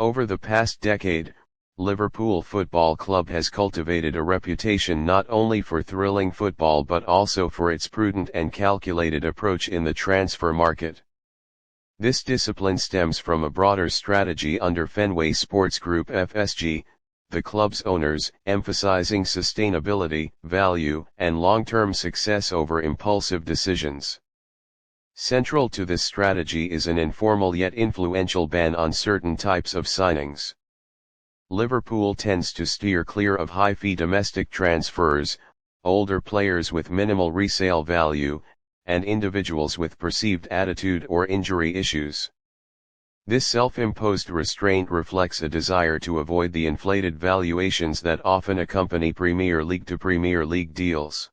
Over the past decade, Liverpool Football Club has cultivated a reputation not only for thrilling football but also for its prudent and calculated approach in the transfer market. This discipline stems from a broader strategy under Fenway Sports Group FSG, the club's owners, emphasizing sustainability, value, and long-term success over impulsive decisions. Central to this strategy is an informal yet influential ban on certain types of signings. Liverpool tends to steer clear of high-fee domestic transfers, older players with minimal resale value, and individuals with perceived attitude or injury issues. This self-imposed restraint reflects a desire to avoid the inflated valuations that often accompany Premier League to Premier League deals.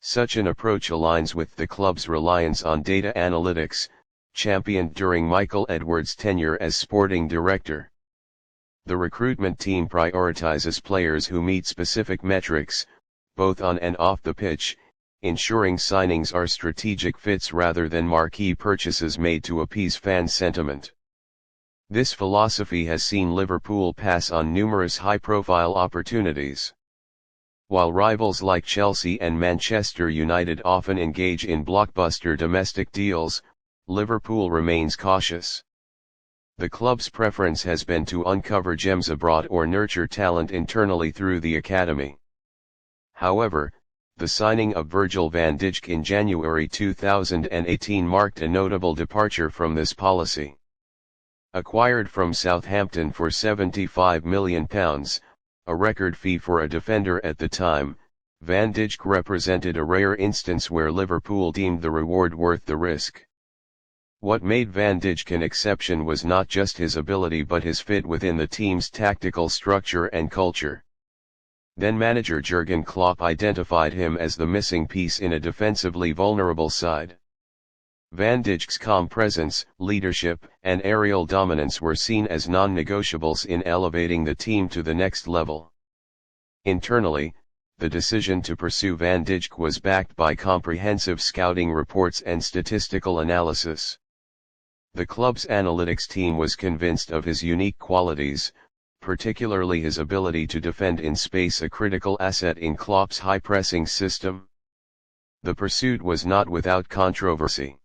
Such an approach aligns with the club's reliance on data analytics, championed during Michael Edwards' tenure as sporting director. The recruitment team prioritizes players who meet specific metrics, both on and off the pitch, ensuring signings are strategic fits rather than marquee purchases made to appease fan sentiment. This philosophy has seen Liverpool pass on numerous high-profile opportunities. While rivals like Chelsea and Manchester United often engage in blockbuster domestic deals, Liverpool remains cautious. The club's preference has been to uncover gems abroad or nurture talent internally through the academy. However, the signing of Virgil van Dijk in January 2018 marked a notable departure from this policy. Acquired from Southampton for £75 million, a record fee for a defender at the time, Van Dijk represented a rare instance where Liverpool deemed the reward worth the risk. What made Van Dijk an exception was not just his ability but his fit within the team's tactical structure and culture. Then-manager Jurgen Klopp identified him as the missing piece in a defensively vulnerable side. Van Dijk's calm presence, leadership, and aerial dominance were seen as non-negotiables in elevating the team to the next level. Internally, the decision to pursue Van Dijk was backed by comprehensive scouting reports and statistical analysis. The club's analytics team was convinced of his unique qualities, particularly his ability to defend in space, a critical asset in Klopp's high-pressing system. The pursuit was not without controversy.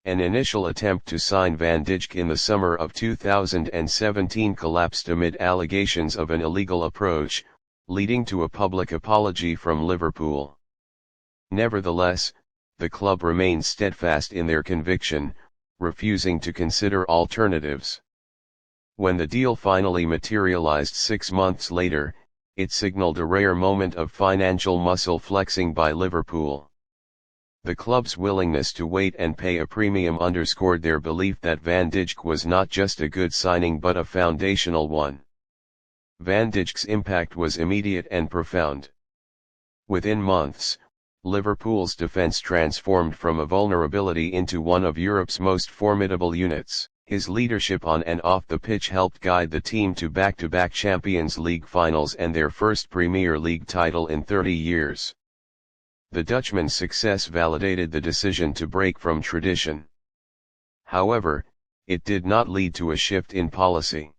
An initial attempt to sign Van Dijk in the summer of 2017 collapsed amid allegations of an illegal approach, leading to a public apology from Liverpool. Nevertheless, the club remained steadfast in their conviction, refusing to consider alternatives. When the deal finally materialized 6 months later, it signaled a rare moment of financial muscle flexing by Liverpool. The club's willingness to wait and pay a premium underscored their belief that Van Dijk was not just a good signing but a foundational one. Van Dijk's impact was immediate and profound. Within months, Liverpool's defense transformed from a vulnerability into one of Europe's most formidable units. His leadership on and off the pitch helped guide the team to back-to-back Champions League finals and their first Premier League title in 30 years. The Dutchman's success validated the decision to break from tradition. However, it did not lead to a shift in policy.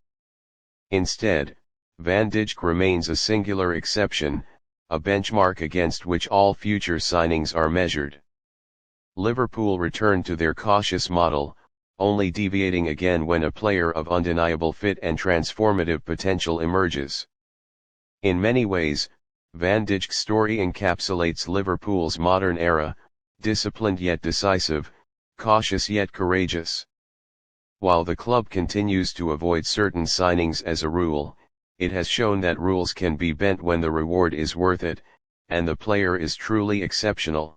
Instead, Van Dijk remains a singular exception, a benchmark against which all future signings are measured. Liverpool returned to their cautious model, only deviating again when a player of undeniable fit and transformative potential emerges. In many ways, Van Dijk's story encapsulates Liverpool's modern era, disciplined yet decisive, cautious yet courageous. While the club continues to avoid certain signings as a rule, it has shown that rules can be bent when the reward is worth it, and the player is truly exceptional.